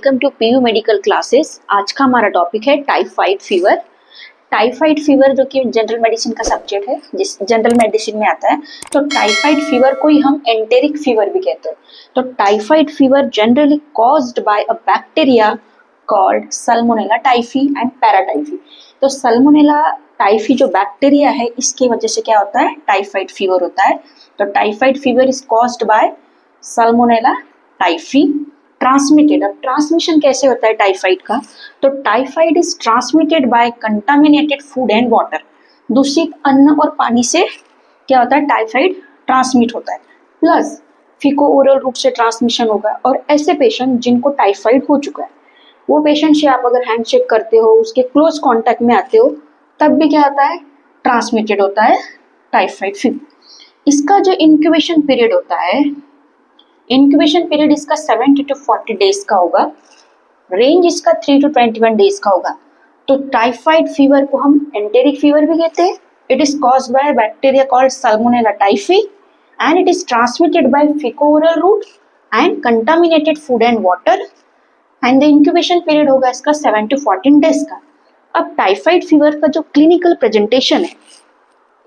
Welcome to PU medical classes. आज का हमारा टॉपिक है टाइफाइड फीवर। टाइफाइड फीवर जो कि जनरल मेडिसिन का सब्जेक्ट है, जिस जनरल मेडिसिन में आता है, तो टाइफाइड फीवर को ही हम एंटेरिक फीवर भी कहते हैं। तो typhoid fever generally caused by a bacteria called salmonella typhi and paratyphi. तो सल्मोनेला टाइफी जो बैक्टीरिया है, इसकी वजह से क्या होता है, टाइफाइड फीवर होता है। तो typhoid fever is caused bye Salmonella typhi. Transmitted, अब ट्रांसमिशन कैसे होता है टाइफाइड का, तो typhoid is transmitted bye contaminated food and water. दूषित अन्न और पानी से क्या होता है, टाइफाइड ट्रांसमिट होता है। प्लस फीको ओरल रूट से ट्रांसमिशन होगा। और ऐसे पेशेंट जिनको टाइफाइड हो चुका है, वो पेशेंट से आप अगर हैंडशेक करते हो, उसके क्लोज कॉन्टैक्ट में आते हो, तब भी क्या होता है, ट्रांसमिटेड होता है टाइफाइड फीवर। इसका जो इंक्यूबेशन पीरियड होता है, इंक्यूबेशन पीरियड इसका 70 to 40 डेज का होगा। रेंज इसका 3 to 21 डेज का होगा। तो टाइफाइड फीवर को हम एंटेरिक फीवर भी कहते हैं। It is caused by bacteria called salmonella typhi and it is transmitted by faeco-oral route and contaminated food and water and the incubation period होगा इसका 7 to 14 डेज का। अब टाइफाइड फीवर का जो क्लिनिकल प्रेजेंटेशन है,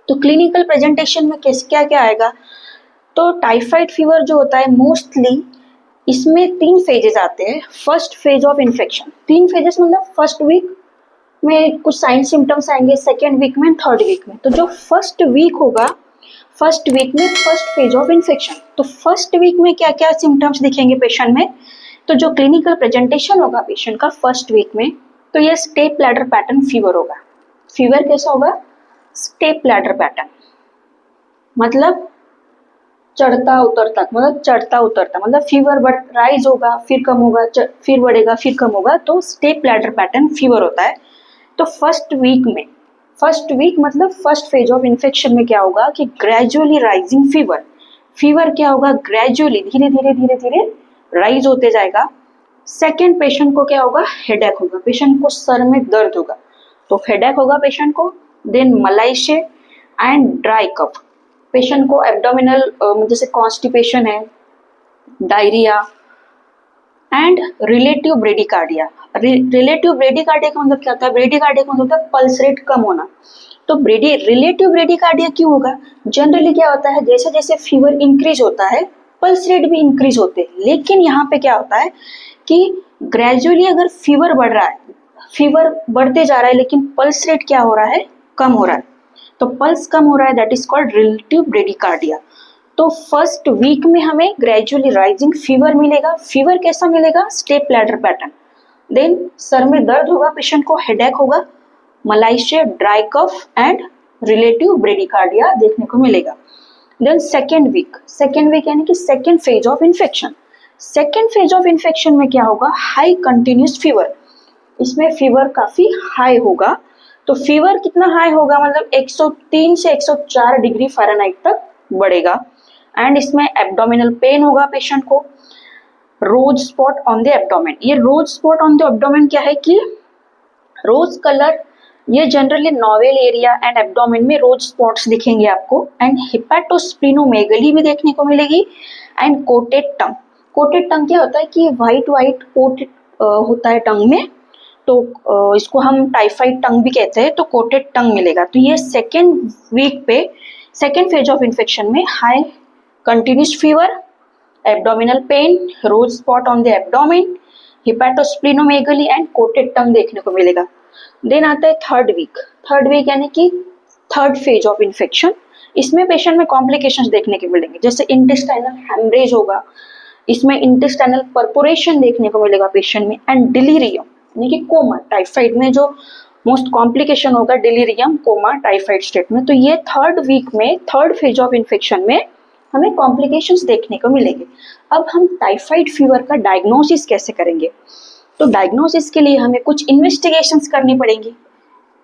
तो क्लिनिकल प्रेजेंटेशन में क्या क्या आएगा, तो टाइफाइड फीवर जो होता है मोस्टली इसमें 3 फेजेस आते हैं। First phase of infection, 3 phases मतलब फर्स्ट वीक में कुछ साइन सिम्टम्स आएंगे, सेकेंड वीक में, थर्ड वीक में। तो जो फर्स्ट वीक होगा, फर्स्ट वीक में फर्स्ट फेज ऑफ इन्फेक्शन। तो फर्स्ट वीक में क्या क्या सिम्टम्स दिखेंगे पेशेंट में, तो जो क्लिनिकल प्रेजेंटेशन होगा पेशेंट का फर्स्ट वीक में, तो ये स्टेप लैडर पैटर्न फीवर होगा। फीवर कैसा होगा, स्टेप लैडर पैटर्न, मतलब चढ़ता उतरता, मतलब चढ़ता उतरता, मतलब फीवर राइज होगा, फिर कम होगा, फिर बढ़ेगा, फिर कम होगा, तो स्टेप लैडर पैटर्न फीवर होता है। तो फर्स्ट वीक में, फर्स्ट वीक मतलब फर्स्ट फेज ऑफ इन्फेक्शन में क्या होगा कि ग्रेजुअली राइजिंग फीवर, फीवर क्या होगा, ग्रेजुअली धीरे धीरे धीरे धीरे राइज होते जाएगा। सेकेंड पेशेंट को क्या होगा, हेडेक होगा, पेशेंट को सर में दर्द होगा, तो हेडेक होगा पेशेंट को। Then malaise and dry cough, patient को एब्डोमिनल जैसे कॉन्स्टिपेशन है, diarrhoea and relative bradycardia. Relative bradycardia का मतलब क्या होता है, ब्रेडिकार्डिया का मतलब होता है पल्स रेट कम होना। तो रिलेटिव ब्रेडिकार्डिया क्यों होगा, जनरली क्या होता है, जैसे जैसे फीवर इंक्रीज होता है पल्स रेट भी इंक्रीज होते हैं। लेकिन यहाँ पे क्या होता है कि ग्रेजुअली अगर फीवर बढ़ रहा है, फीवर बढ़ते जा रहा है, लेकिन पल्स रेट क्या हो रहा है, कम हो रहा है, तो पल्स कम हो रहा है, that is called relative bradycardia. तो फर्स्ट वीक में हमें ग्रेजुअली राइजिंग फीवर मिलेगा। फीवर कैसा मिलेगा, स्टेप लैडर पैटर्न। देन सर में दर्द होगा, पेशेंट को हेडेक होगा, malaise, dry cough and relative bradycardia देखने को मिलेगा। देन सेकेंड वीक यानी कि second phase of infection. Second phase of infection में क्या होगा, हाई कंटिन्यूस फीवर, इसमें फीवर काफी हाई होगा। तो फीवर कितना हाई होगा, मतलब 103 से 104 डिग्री फ़ारेनहाइट तक बढ़ेगा। एंड इसमें एब्डोमिनल पेन होगा पेशेंट को, रोज स्पॉट ऑन द एब्डोमेन। ये रोज स्पॉट ऑन द एब्डोमेन क्या है कि रोज कलर, ये generally novel area and abdomen में रोज स्पॉट्स दिखेंगे आपको। एंड हिपैटोस्प्लीनोमेगली भी देखने को मिलेगी एंड कोटेड टंग। कोटेड टंग क्या होता है कि व्हाइट व्हाइट कोट होता है टंग में, तो इसको हम टाइफाइड टंग भी कहते हैं। तो कोटेड टंग मिलेगा। तो ये सेकेंड वीक पे, सेकेंड फेज ऑफ इन्फेक्शन में high continuous fever, abdominal pain, rose spot on the abdomen, hepatosplenomegaly and coated tongue देखने को मिलेगा। देन आता है थर्ड वीक यानी कि थर्ड फेज ऑफ इन्फेक्शन। इसमें पेशेंट में कॉम्प्लिकेशंस देखने को मिलेंगे, जैसे इंटेस्टाइनल हेमरेज होगा, इसमें इंटेस्टाइनल परपोरेशन देखने को मिलेगा पेशेंट में, एंड डिलीरियम यानी कि कोमा। टाइफाइड में जो मोस्ट कॉम्प्लिकेशन होगा डिलीरियम, कोमा टाइफाइड स्टेट में। तो ये थर्ड वीक में, थर्ड फेज ऑफ इन्फेक्शन में हमें कॉम्प्लिकेशंस देखने को मिलेंगे। अब हम टाइफाइड फीवर का डायग्नोसिस कैसे करेंगे, तो डायग्नोसिस के लिए हमें कुछ इन्वेस्टिगेशंस करनी पड़ेंगी।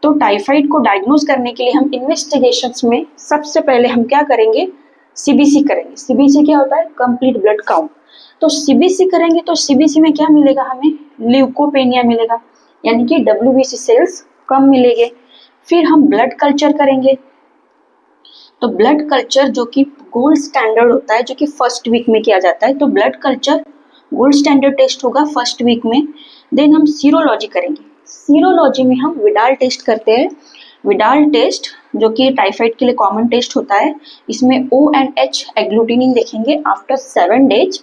तो टाइफाइड को डायग्नोज करने के लिए हम इन्वेस्टिगेशंस में सबसे पहले हम क्या करेंगे, सीबीसी करेंगे। सीबीसी क्या होता है, कंप्लीट ब्लड काउंट। तो सीबीसी करेंगे तो सीबीसी में क्या मिलेगा, हमें ल्यूकोपेनिया मिलेगा, यानी कि डब्ल्यूबीसी सेल्स कम मिलेंगे। फिर हम ब्लड कल्चर करेंगे। तो ब्लड कल्चर जो कि गोल्ड स्टैंडर्ड होता है, जो कि फर्स्ट वीक में किया जाता है, तो blood culture gold standard test होगा फर्स्ट वीक में। देन हम सीरोलॉजी करेंगे। सीरोलॉजी में हम विडाल टेस्ट करते हैं। विडाल टेस्ट जो कि टाइफाइड के लिए कॉमन टेस्ट होता है, इसमें OH एग्लूटिनिन देखेंगे आफ्टर 7 days।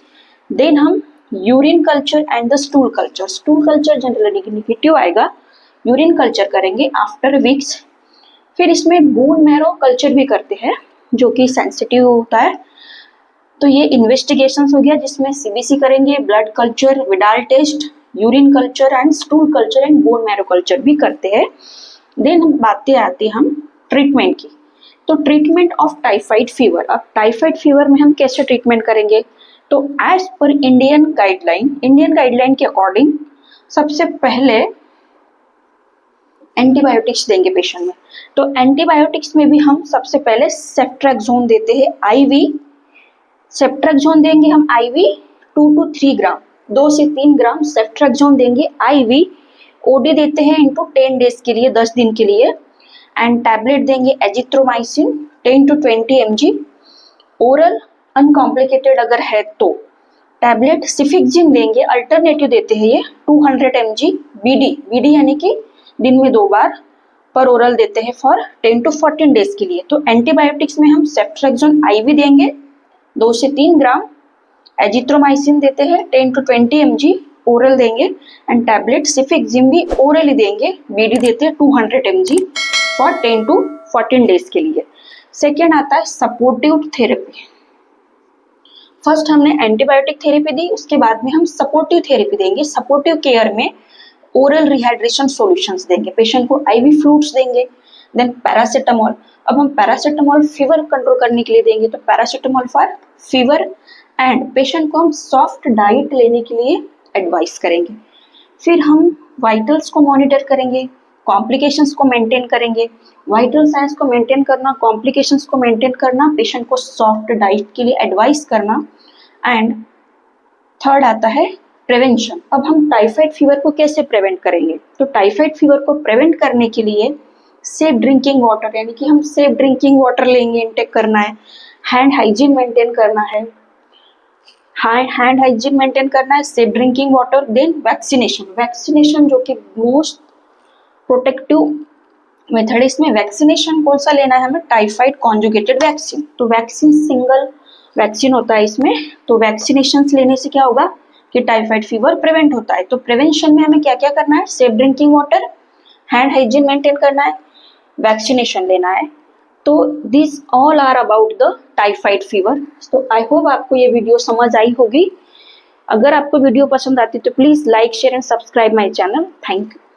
देन हम urine culture and the stool culture, stool culture generally negative आएगा, यूरिन कल्चर करेंगे आफ्टर वीक्स। फिर इसमें बोन मैरो कल्चर भी करते हैं जो कि सेंसिटिव होता है। तो ये इन्वेस्टिगेशंस हो गया जिसमें सीबीसी करेंगे, blood culture, Widal test, urine culture and stool culture and bone marrow culture भी करते हैं। देन बातें आती है हम ट्रीटमेंट की। तो ट्रीटमेंट ऑफ टाइफाइड फीवर, अब टाइफाइड फीवर में हम कैसे ट्रीटमेंट करेंगे? तो एज पर इंडियन गाइडलाइन के अकॉर्डिंग सबसे पहले एंटीबायोटिक्स देंगे पेशेंट में। तो एंटीबायोटिक्स में भी हम सबसे पहले सेफ्ट्रैक्सोन देते हैं IV। सेफ्ट्रैक्सोन देंगे हम IV 2 to 3 ग्राम, 2 से 3 ग्राम सेफ्ट्रैक्सोन देंगे IV। OD देते हैं इनटू 10 days के लिए, 10 दिन के लिए। एंड टैबलेट देंगे azithromycin 10 to 20 mg oral, uncomplicated अगर है तो टैबलेट सिफिक्जिन देंगे, अल्टरनेटिव देते हैं ये 200 mg BD यानी कि दिन में 2 बार पर ओरल देते हैं फॉर 10 to 14 days के लिए। तो एंटीबायोटिक्स में हम सेफ्ट्रैक्सोन IV देंगे 2 से 3 ग्राम, एजिथ्रोमाइसिन देते हैं 10 to 20 mg ओरल देंगे, एंड टैबलेट सिफिक्जिन भी ओरल ही देंगे, BD देते हैं 200 mg फॉर 10 to 14 days के लिए। सेकेंड आता है सपोर्टिव थेरेपी। फर्स्ट हमने एंटीबायोटिक थेरेपी दी, उसके बाद में हम सपोर्टिव थेरेपी देंगे। सपोर्टिव केयर में ओरल रिहाइड्रेशन सॉल्यूशंस देंगे, पेशेंट को IV फ्लूइड्स देंगे। देन पैरासीटामोल, अब हम पैरासीटामोल फीवर कंट्रोल करने के लिए देंगे, तो paracetamol for fever. And patient को हम सॉफ्ट डाइट लेने के लिए एडवाइस करेंगे। फिर हम वाइटल्स को मॉनिटर करेंगे, कॉम्प्लिकेशंस को मेंटेन करेंगे। वाइटल साइंस को मेंटेन करना, कॉम्प्लिकेशंस को मेंटेन करना, पेशेंट को सॉफ्ट डाइट के लिए एडवाइस करना। एंड थर्ड आता है प्रिवेंशन। अब हम टाइफाइड फीवर को कैसे प्रिवेंट करेंगे? तो टाइफाइड फीवर को प्रिवेंट करने के लिए सेफ ड्रिंकिंग वाटर, यानी कि हम सेफ ड्रिंकिंग वाटर लेंगे, इनटेक करना है, हैंड हाइजीन मेंटेन करना है, हैंड हाइजीन मेंटेन करना है, safe drinking water. Then vaccination जो कि मोस्ट प्रोटेक्टिव मेथड, इसमें वैक्सीनेशन कौन सा लेना है हमें? Typhoid conjugated vaccine. तो वैक्सीन सिंगल वैक्सीन होता है इसमें, तो वैक्सीनेशन लेने से क्या होगा कि टाइफाइड फीवर प्रिवेंट होता है। तो प्रिवेंशन में हमें क्या क्या करना है? Safe drinking water, hand hygiene maintain करना है, वैक्सीनेशन लेना है। तो this all are about the typhoid fever. तो आई होप आपको ये वीडियो समझ आई होगी। अगर आपको वीडियो पसंद आती तो please like, share and subscribe my channel. Thank you.